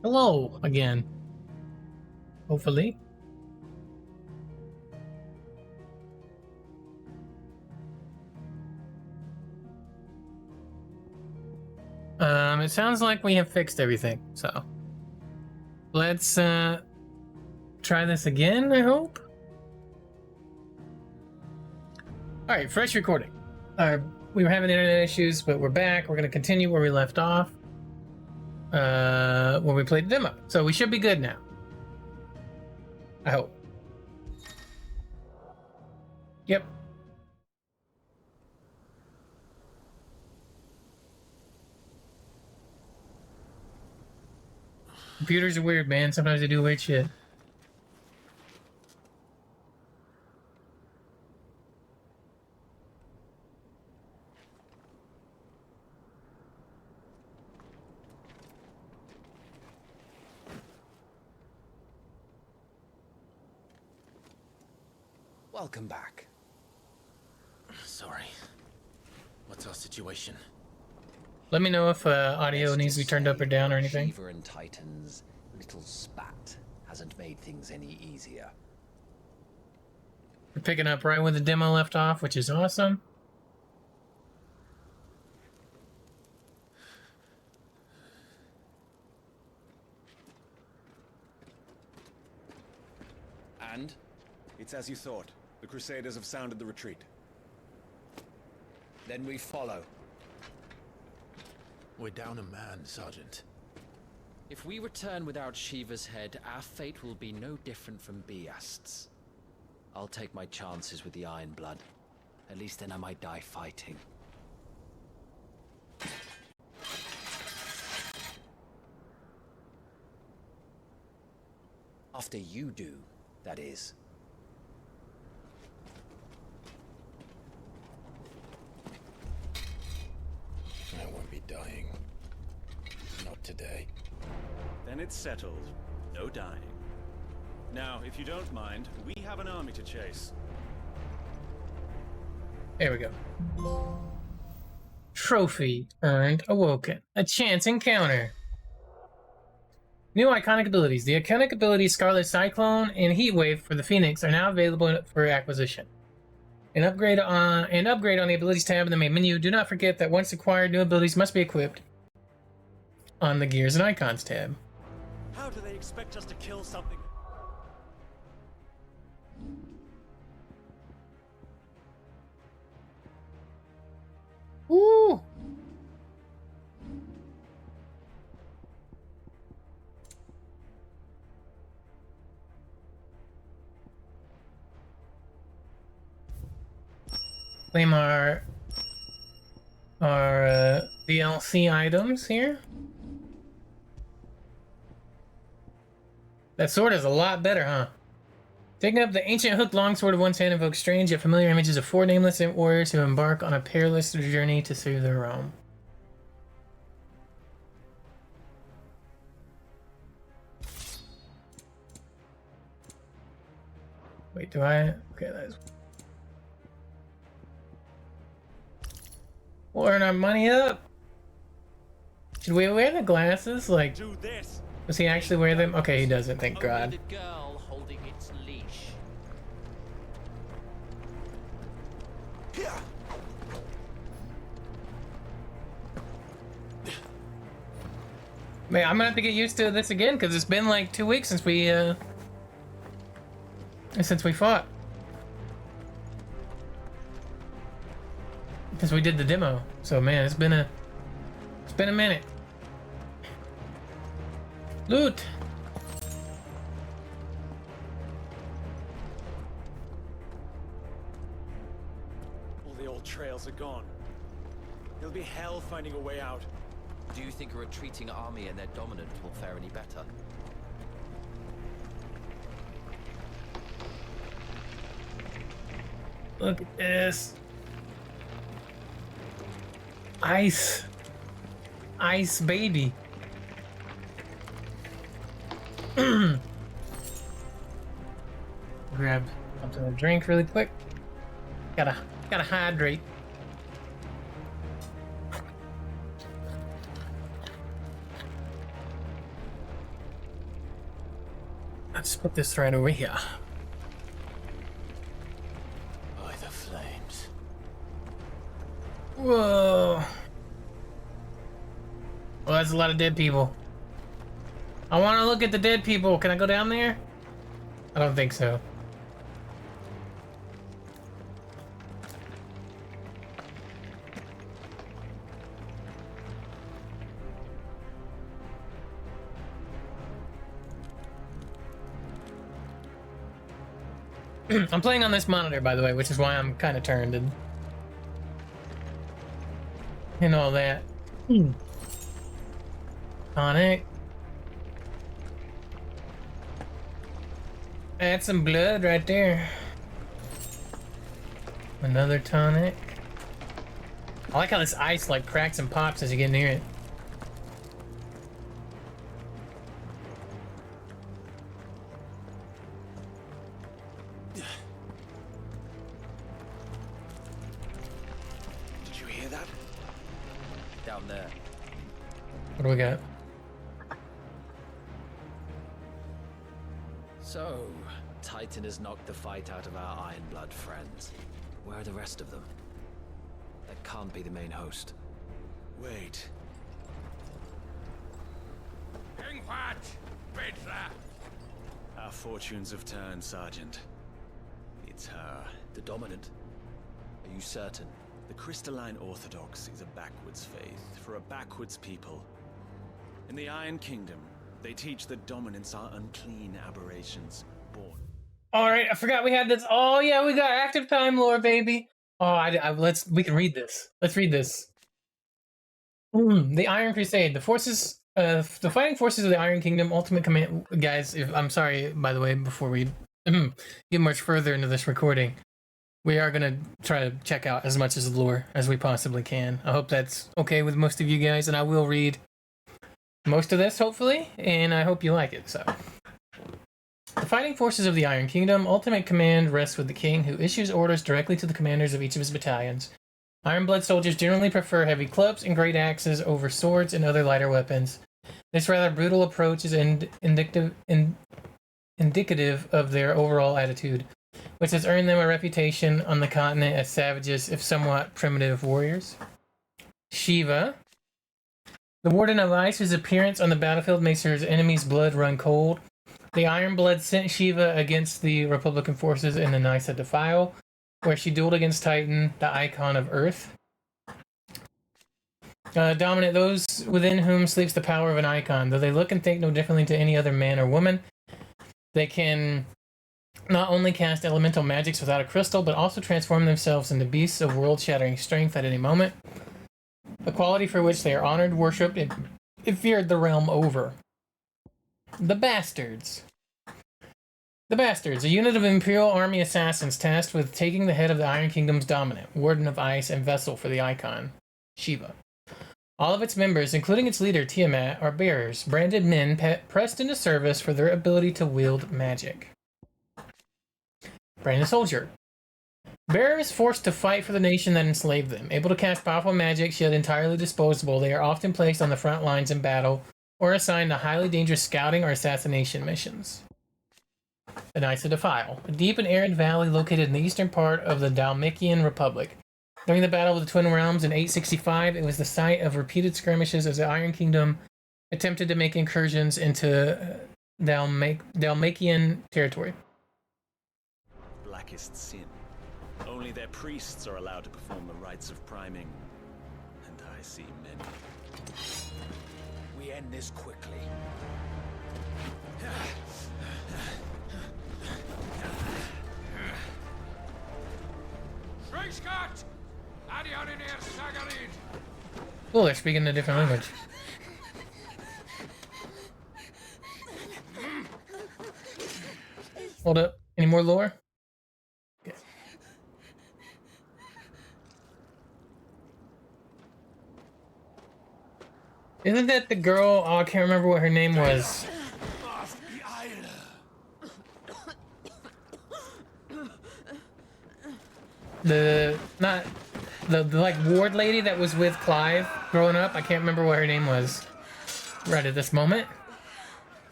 Hello again. Hopefully. It sounds like we have fixed everything, so let's try this again, I hope. Alright, fresh recording. We were having internet issues, but we're back. We're gonna continue where we left off. When we played the demo. So we should be good now. I hope. Yep. Computers are weird, man. Sometimes they do weird shit. Welcome back. Sorry. What's our situation? Let me know if audio needs to be turned up or down or anything. Shiva and Titan's little spat hasn't made things any easier. We're picking up right where the demo left off, which is awesome. And? It's as you thought. The Crusaders have sounded the retreat. Then we follow. We're down a man, Sergeant. If we return without Shiva's head, our fate will be no different from Biast's. I'll take my chances with the Iron Blood. At least then I might die fighting. After you do, that is. I won't be dying. Not today. Then it's settled. No dying. Now, if you don't mind, we have an army to chase. There we go. Trophy earned awoken. A chance encounter. New iconic abilities. The iconic abilities Scarlet Cyclone and Heatwave for the Phoenix are now available for acquisition. An upgrade on the abilities tab in the main menu. Do not forget that once acquired, new abilities must be equipped on the Gears and Icons tab. How do they expect us to kill something? Woo! Claim our DLC items here. That sword is a lot better, huh? Taking up the ancient hooked longsword of one's hand invokes strange yet familiar images of four nameless warriors who embark on a perilous journey to save their realm. Wait, do I? Okay, that's. We'll earn our money up. Should we wear the glasses? Like, Do this. does he actually wear them? Okay, he doesn't, thank God. Only the girl holding its leash. Man, I'm gonna have to get used to this again because it's been like 2 weeks since we fought. Because we did the demo. So man, it's been a minute. Loot. All the old trails are gone. It'll be hell finding a way out. Do you think a retreating army and their dominant will fare any better? Look at this. Ice. Ice baby. Grab something to drink really quick. Gotta hydrate. Let's put this right over here. By the flames. Whoa. Well, that's a lot of dead people. I want to look at the dead people. Can I go down there? I don't think so. I'm playing on this monitor, by the way, which is why I'm kind of turned and all that. Tonic. Add some blood right there. Another tonic. I like how this ice like cracks and pops as you get near it. Did you hear that? Down there. What do we got? So, Titan has knocked the fight out of our Ironblood friends. Where are the rest of them? That can't be the main host. Wait. Our fortunes have turned, Sergeant. It's her. The Dominant? Are you certain? The Crystalline Orthodox is a backwards faith for a backwards people. In the Iron Kingdom, they teach that dominants are unclean aberrations born. All right, I forgot we had this. Oh yeah, we got active time lore, baby. Oh, we can read this. Let's read this. The Iron Crusade, the fighting forces of the Iron Kingdom, Ultimate Command. Guys, I'm sorry, by the way, before we get much further into this recording, we are gonna try to check out as much of the lore as we possibly can. I hope that's okay with most of you guys, and I will read most of this, hopefully, and I hope you like it. So, the fighting forces of the Iron Kingdom, ultimate command rests with the king, who issues orders directly to the commanders of each of his battalions. Ironblood soldiers generally prefer heavy clubs and great axes over swords and other lighter weapons. This rather brutal approach is indicative of their overall attitude, which has earned them a reputation on the continent as savages, if somewhat primitive warriors. Shiva, the Warden of Ice, whose appearance on the battlefield makes her enemy's blood run cold. The Ironblood sent Shiva against the Republican forces in the Nysa Defile, where she dueled against Titan, the icon of Earth. Dominant, those within whom sleeps the power of an icon. Though they look and think no differently to any other man or woman, they can not only cast elemental magics without a crystal, but also transform themselves into beasts of world-shattering strength at any moment. A quality for which they are honored, worshipped, and feared the realm over. The Bastards. The Bastards, a unit of Imperial Army assassins tasked with taking the head of the Iron Kingdom's dominant, Warden of Ice, and vessel for the icon, Shiva. All of its members, including its leader, Tiamat, are bearers, branded men pressed into service for their ability to wield magic. Branded Soldier. Bearers forced to fight for the nation that enslaved them. Able to cast powerful magic, yet entirely disposable, they are often placed on the front lines in battle, or assigned to highly dangerous scouting or assassination missions. The Nysa Defile, a deep and arid valley located in the eastern part of the Dalmatian Republic. During the Battle of the Twin Realms in 865, it was the site of repeated skirmishes as the Iron Kingdom attempted to make incursions into Dalmatian territory. Blackest sin. Only their priests are allowed to perform the rites of priming. And I see many. We end this quickly. Oh, they're speaking a different language. Hold up. Any more lore? Okay. Isn't that the girl? Oh, I can't remember what her name was. The like ward lady that was with Clive growing up. I can't remember what her name was right at this moment.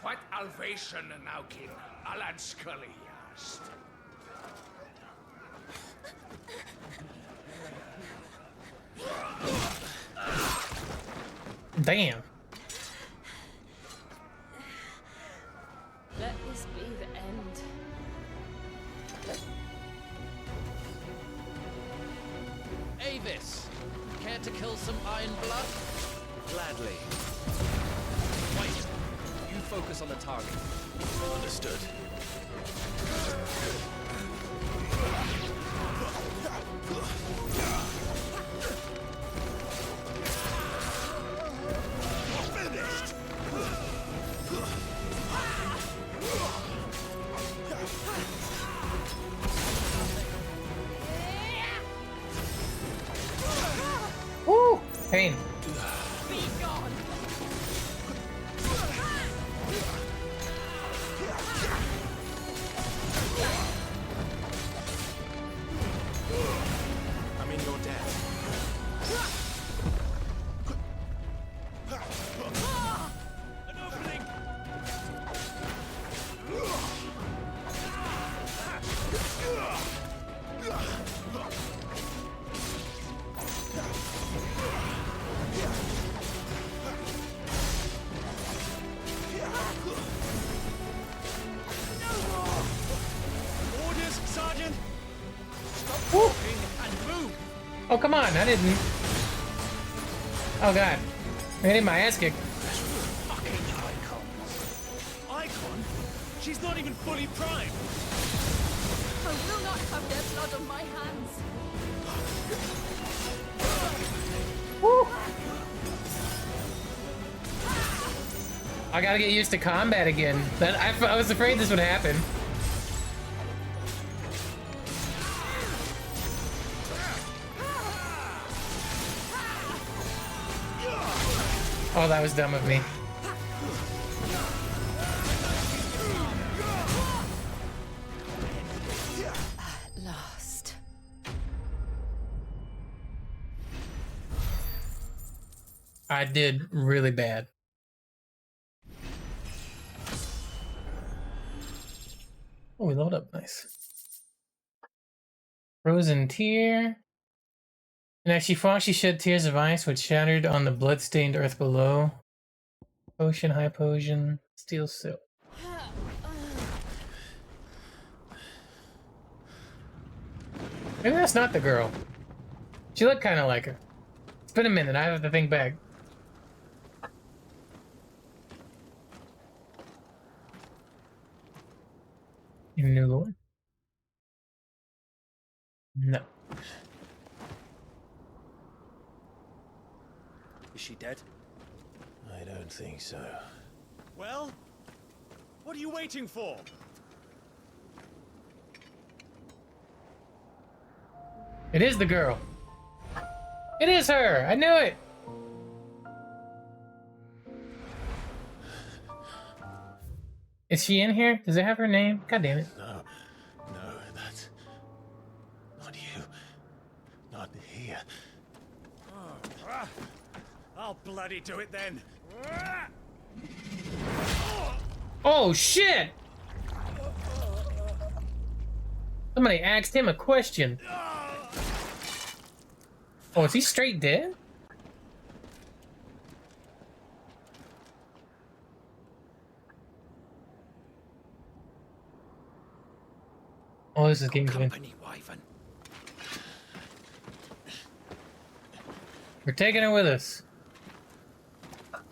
What salvation now kin Alan Scully asked. Damn. Let this be the end. Avis, care to kill some Iron Blood? Gladly. Wait, you focus on the target. Understood. Finished. Woo! Pain. Be gone! I'm in your debt. An opening. Orders, Sergeant. Stop talking and move. Oh, come on. I didn't. Oh, God. I hit my ass kicked. Fucking icons. Icon? She's not even fully primed. I will not have their blood on my hands. Woo! I gotta get used to combat again. I was afraid this would happen. Oh, that was dumb of me. At last. I did really bad. Oh, we leveled up. Nice. Frozen tear. And as she fought, she shed tears of ice, which shattered on the blood-stained earth below. Potion, high potion, steel silk. Maybe that's not the girl. She looked kind of like her. It's been a minute. I have to think back. You new lord? No. Is she dead? I don't think so. Well, what are you waiting for? It is the girl. It is her. I knew it. Is she in here? Does it have her name? God damn it. No, that's not you. Not here. I'll bloody do it then. Oh shit! Somebody asked him a question. Oh, is he straight dead? Oh, this is getting good. Company, Wyvern. We're taking her with us. What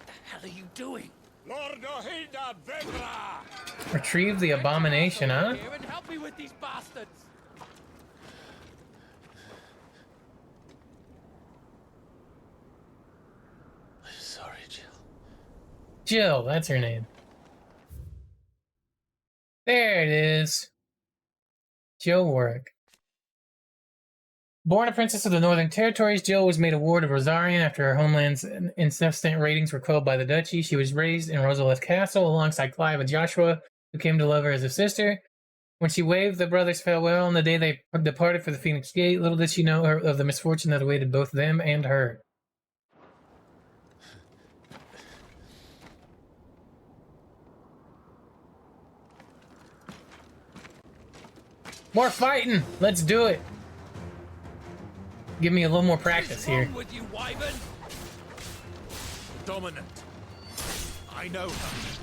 the hell are you doing? Lord Ohida Vedra! Retrieve the abomination, huh? Here and help me with these bastards. I'm sorry, Jill. Jill, that's her name. There it is. Jill Warwick. Born a princess of the Northern Territories, Jill was made a ward of Rosarian after her homeland's incessant raidings were quelled by the Duchy. She was raised in Rosalith Castle alongside Clive and Joshua, who came to love her as a sister. When she waved the brothers farewell on the day they departed for the Phoenix Gate, little did she know of the misfortune that awaited both them and her. More fighting! Let's do it! Give me a little more practice here. With you, Wyvern? Dominant. I know her.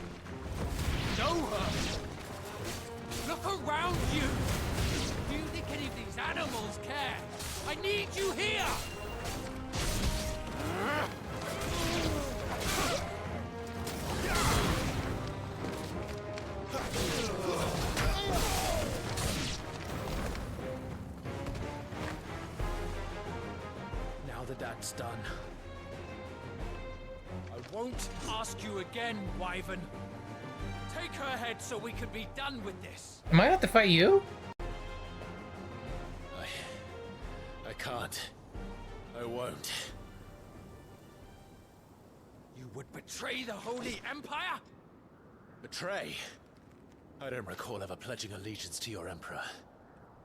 Know her? Look around you! Do you think any of these animals care? I need you here! Now that that's done, I won't ask you again, Wyvern. Take her head so we can be done with this. Am I have to fight you? I can't. I won't. You would betray the Holy Empire? Betray? I don't recall ever pledging allegiance to your Emperor.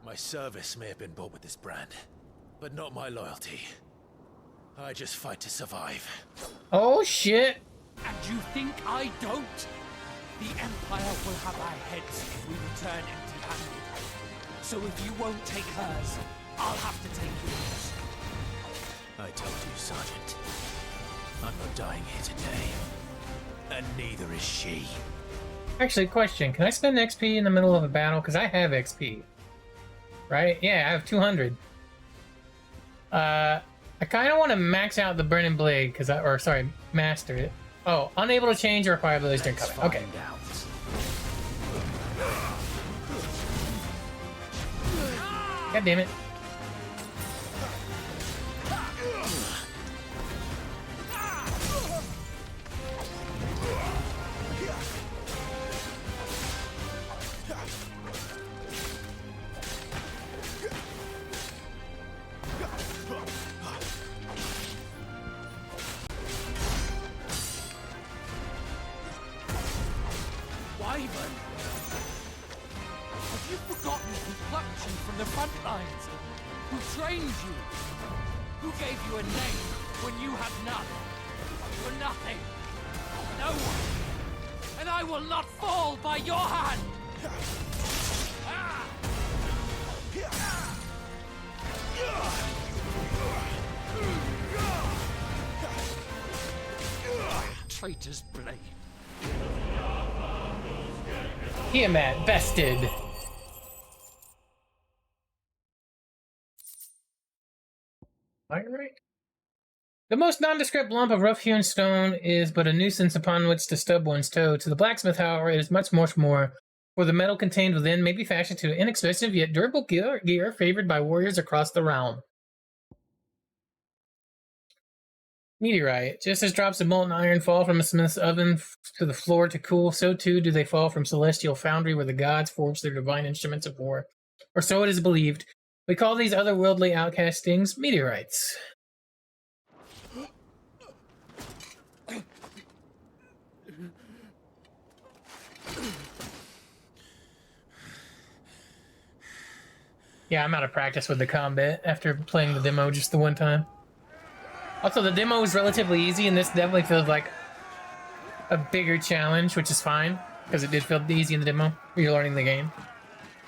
My service may have been bought with this brand, but not my loyalty. I just fight to survive. Oh shit! And you think I don't? The Empire will have our heads if we return empty-handed. So if you won't take hers, I'll have to take yours. I told you, Sergeant. I'm not dying here today. And neither is she. Actually, question. Can I spend XP in the middle of a battle? Because I have XP. Right? Yeah, I have 200. I kind of want to max out the Burning Blade, because master it. Oh, unable to change or acquire abilities during combat. Okay. God damn it. Wyvern! Have you forgotten who plucked you from the front lines? Who trained you? Who gave you a name when you had none? You were nothing. No one. And I will not fall by your hand! Ah! Traitor's blade. Tiamat bested. Right. The most nondescript lump of rough-hewn stone is but a nuisance upon which to stub one's toe. To the blacksmith, however, it is much more, for the metal contained within may be fashioned to inexpensive yet durable gear favored by warriors across the realm. Meteorite. Just as drops of molten iron fall from a smith's oven to the floor to cool, so too do they fall from celestial foundry where the gods forge their divine instruments of war. Or so it is believed. We call these otherworldly outcastings meteorites. Yeah, I'm out of practice with the combat after playing the demo just the one time. Also, the demo was relatively easy, and this definitely feels like a bigger challenge, which is fine, because it did feel easy in the demo. You're learning the game.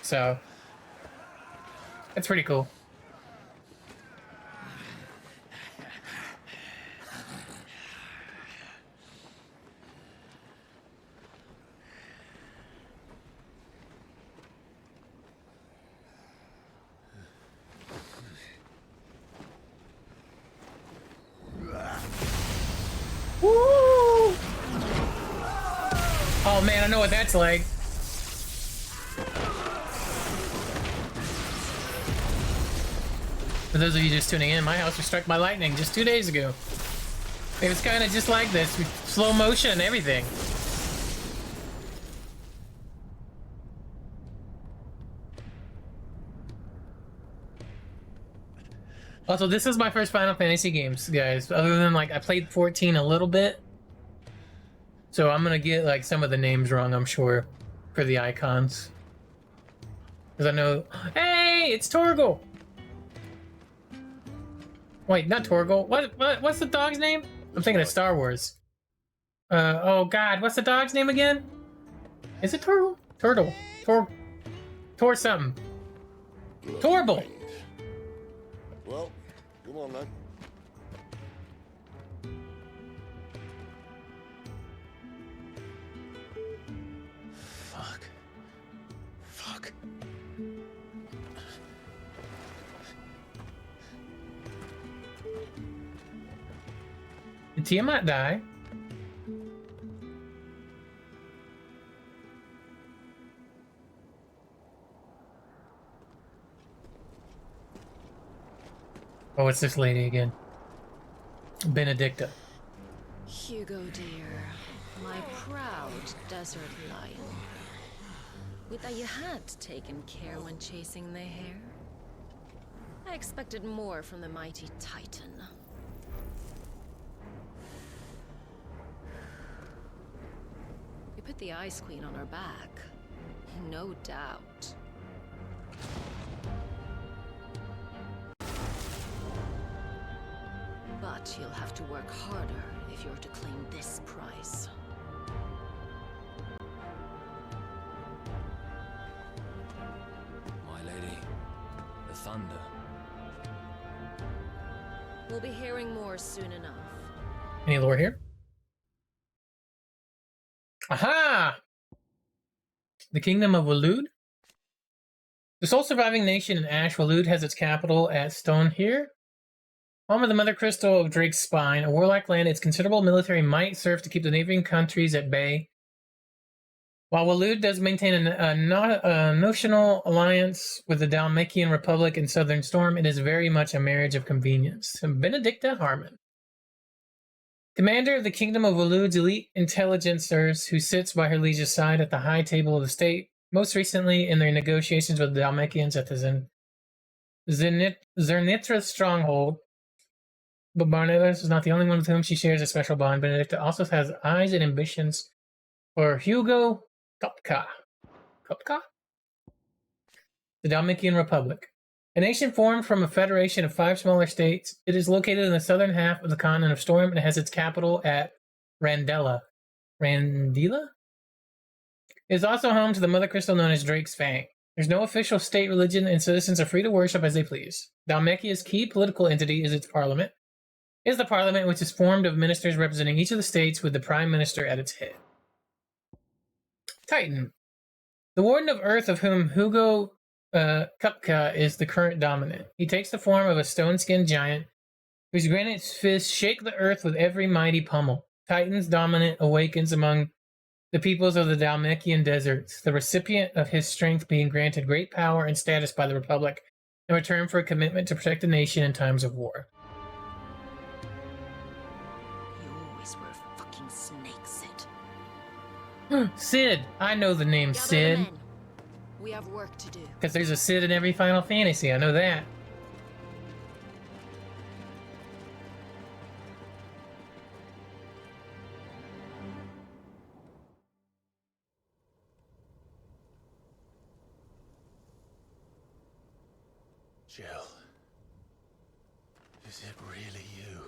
So, it's pretty cool. Woo! Oh man, I know what that's like. For those of you just tuning in, my house was struck by lightning just 2 days ago. It was kind of just like this, with slow motion and everything. Also, this is my first Final Fantasy games, guys. Other than, like, I played 14 a little bit. So I'm gonna get, like, some of the names wrong, I'm sure, for the icons. Because I know... Hey! It's Torgal! Wait, not Torgal. What's the dog's name? I'm thinking of Star Wars. Oh god, what's the dog's name again? Is it Torgal? Turtle. Tor something. bloody Torble. wind. Well, come on then. Fuck. Did Tiamat die? Oh, it's this lady again. Benedicta. Hugo, dear, my proud desert lion. Would that you had taken care when chasing the hare? I expected more from the mighty Titan. We put the Ice Queen on our back, no doubt. But you'll have to work harder if you're to claim this prize. My lady, the thunder. We'll be hearing more soon enough. Any lore here? Aha! The Kingdom of Waloed? The sole surviving nation in Ash, Waloed has its capital at Stone here. Home of the Mother Crystal of Drake's Spine, a warlike land, its considerable military might serve to keep the neighboring countries at bay. While Waloed does maintain a notional alliance with the Dalmatian Republic and Southern Storm, it is very much a marriage of convenience. Benedicta Harmon. Commander of the Kingdom of Waloed's elite intelligencers, who sits by her liege's side at the high table of the state, most recently in their negotiations with the Dalmatians at the Zernitra stronghold. But Barnabas is not the only one with whom she shares a special bond. Benedicta also has eyes and ambitions for Hugo Kopka. Kopka? The Dalmatian Republic. A nation formed from a federation of 5 smaller states, it is located in the southern half of the continent of Storm and has its capital at Randella. Randila? It is also home to the Mother Crystal known as Drake's Fang. There's no official state religion and citizens are free to worship as they please. Dalmacia's key political entity is its parliament. It is the parliament which is formed of ministers representing each of the states with the prime minister at its head. Titan. The Warden of Earth of whom Hugo Kupka is the current dominant. He takes the form of a stone-skinned giant whose granite fists shake the earth with every mighty pummel. Titan's dominant awakens among the peoples of the Dalmatian deserts, the recipient of his strength being granted great power and status by the Republic in return for a commitment to protect the nation in times of war. You always were a fucking snake, Sid. Sid! I know the name Gather the Sid. men. We have work to do. Because there's a Sid in every Final Fantasy, I know that. Jill. Is it really you?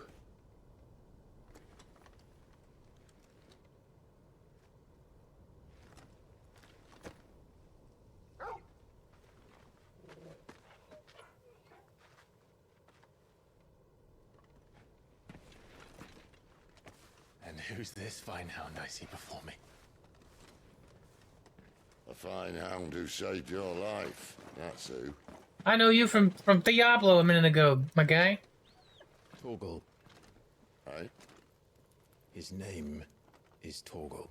And who's this fine hound I see before me? A fine hound who saved your life. That's who. I know you from Diablo a minute ago, my guy. Torgal. Hey, His name is Torgal.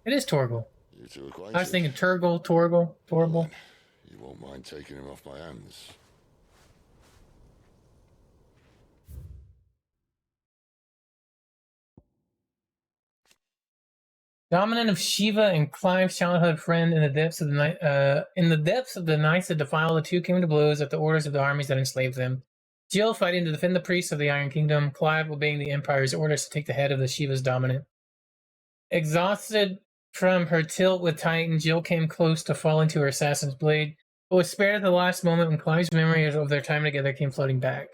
It is Torgal. you two acquainted? I was thinking Turgle, Torgal, Torble. You won't mind taking him off my hands. Dominant of Shiva and Clive's childhood friend in the depths of the night, nights that defile, the two came to blows at the orders of the armies that enslaved them. Jill fighting to defend the priests of the Iron Kingdom, Clive obeying the Empire's orders to take the head of the Shiva's dominant. Exhausted from her tilt with Titan, Jill came close to falling to her assassin's blade, but was spared at the last moment when Clive's memory of their time together came floating back.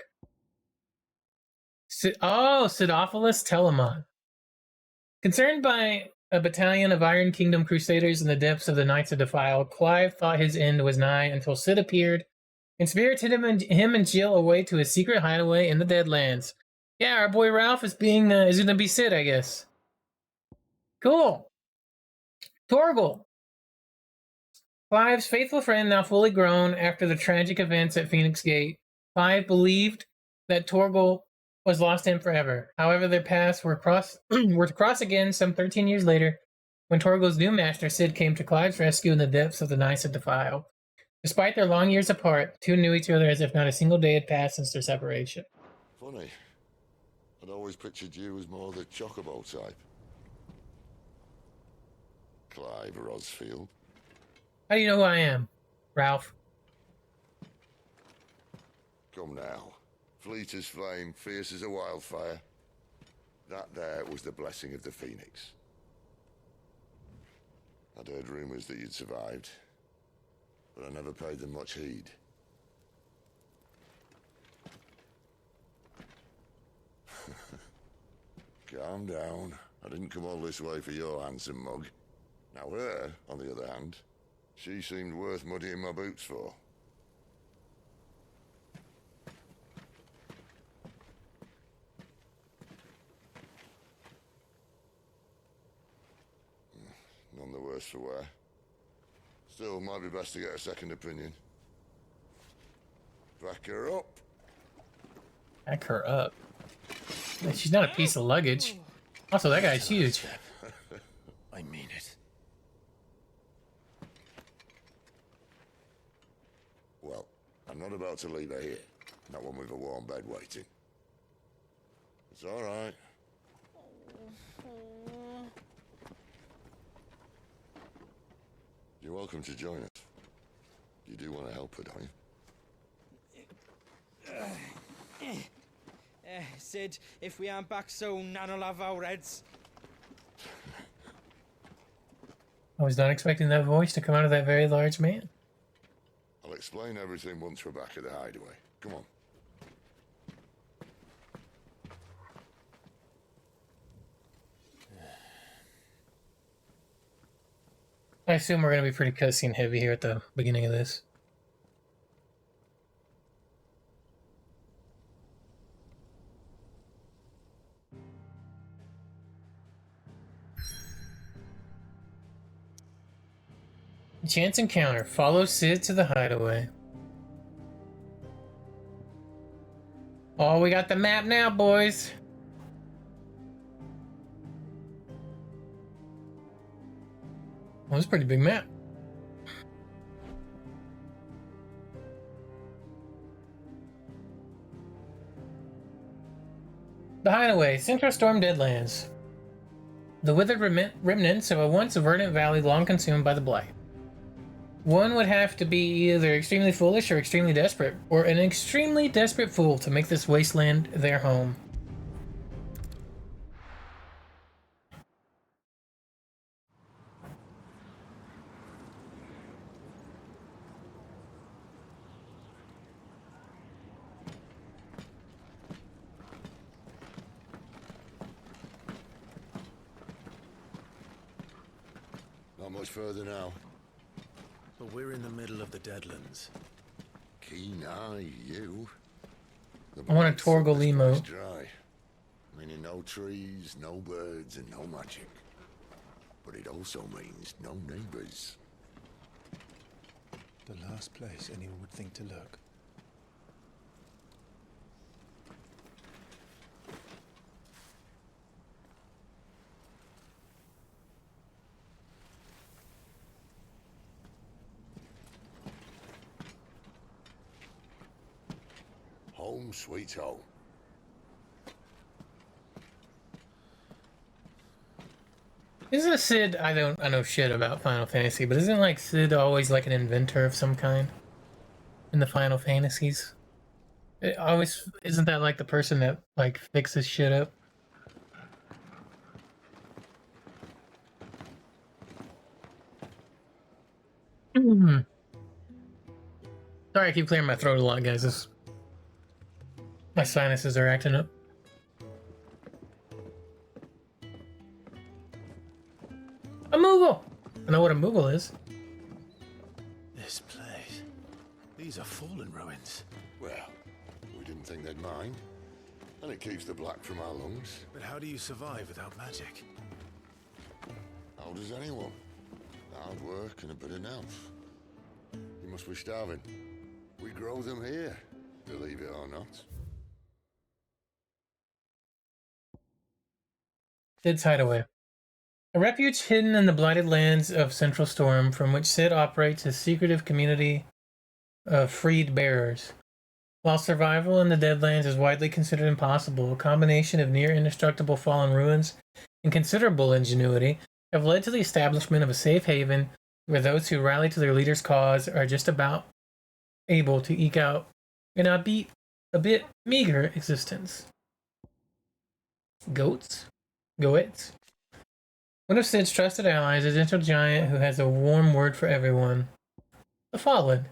Sidophilus Telemon. Concerned by a battalion of Iron Kingdom crusaders in the depths of the Knights of Defile, Clive thought his end was nigh until Sid appeared and spirited him and Jill away to his secret hideaway in the Deadlands. Yeah, our boy Ralph is gonna be Sid, I guess. Cool. Torgal. Clive's faithful friend, now fully grown after the tragic events at Phoenix Gate. Clive believed that Torgal was lost to him forever. However, their paths were to cross again some 13 years later when Torgal's new master, Sid, came to Clive's rescue in the depths of the Nysa Defile. Despite their long years apart, the two knew each other as if not a single day had passed since their separation. Funny. I'd always pictured you as more the chocobo type. Clive Rosfield. How do you know who I am, Ralph? Come now. Fleet as flame, fierce as a wildfire. That there was the blessing of the Phoenix. I'd heard rumors that you'd survived, but I never paid them much heed. Calm down. I didn't come all this way for your handsome mug. Now her, on the other hand, she seemed worth muddying my boots for. None the worse for wear. Still, might be best to get a second opinion. Back her up. Back her up. She's not a piece of luggage. Also, that guy's huge. I mean it. Well, I'm not about to leave her here. Not one with a warm bed waiting. It's all right. You're welcome to join us. You do want to help her, don't you? Sid, if we aren't back soon, Nan'll have our heads. I was not expecting that voice to come out of that very large man. I'll explain everything once we're back at the hideaway. Come on. I assume we're going to be pretty cussing heavy here at the beginning of this. Chance encounter. Follow Sid to the hideaway. Oh, we got the map now, boys. Well, it's a pretty big map. The hideaway, Central Storm Deadlands. The withered remnants of a once verdant valley long consumed by the blight. One would have to be either extremely foolish or extremely desperate, or an extremely desperate fool to make this wasteland their home. Not much further now. But we're in the middle of the Deadlands. Keen eye, you. I want a Torgal emote. Dry. Meaning no trees, no birds, and no magic. But it also means no neighbors. The last place anyone would think to look. Home sweet home. Isn't Sid, I know shit about Final Fantasy, but isn't like Sid always like an inventor of some kind in the Final Fantasies? It always, isn't that like the person that like fixes shit up? Sorry, I keep clearing my throat a lot, guys. My sinuses are acting up. A Moogle! I know what a Moogle is. This place. These These are fallen ruins. Well, we didn't think they'd mind. And it keeps the black from our lungs. But how do you survive without magic? How does anyone? Hard work and a bit of nerve. You must be starving. We grow them here, believe it or not. Sid's hideaway. A refuge hidden in the blighted lands of Central Storm, from which Sid operates his secretive community of freed bearers. While survival in the Deadlands is widely considered impossible, a combination of near indestructible fallen ruins and considerable ingenuity have led to the establishment of a safe haven where those who rally to their leader's cause are just about able to eke out a bit meager existence. Goats? One of Sid's trusted allies, a gentle giant who has a warm word for everyone. The Fallen.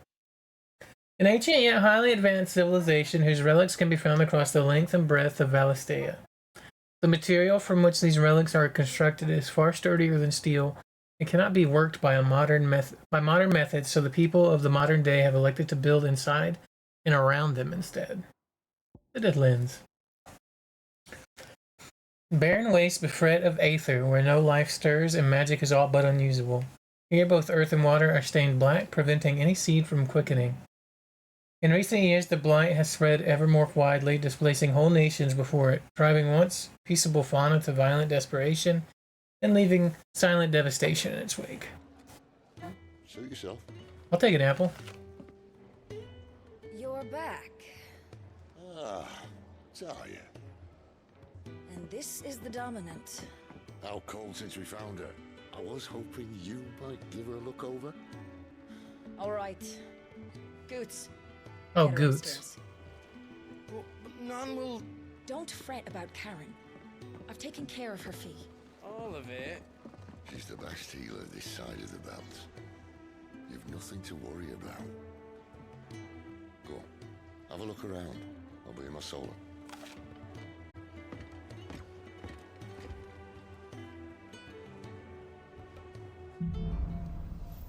An ancient yet highly advanced civilization whose relics can be found across the length and breadth of Valistea. The material from which these relics are constructed is far sturdier than steel and cannot be worked by modern methods, so the people of the modern day have elected to build inside and around them instead. The Deadlands. Barren waste befret of aether, where no life stirs and magic is all but unusable. Here both earth and water are stained black, preventing any seed from quickening. In recent years, the blight has spread ever more widely, displacing whole nations before it, driving once peaceable fauna to violent desperation, and leaving silent devastation in its wake. Suit yourself. I'll take an apple. You're back. Ah, Talia. And this is the Dominant. How cold since we found her. I was hoping you might give her a look over. All right. Goots. Oh, Get her Goots. upstairs. But Nan will... Don't fret about Karen. I've taken care of her fee. All of it? She's the best healer this side of the belt. You've nothing to worry about. Go on. Have a look around. I'll be in my solar.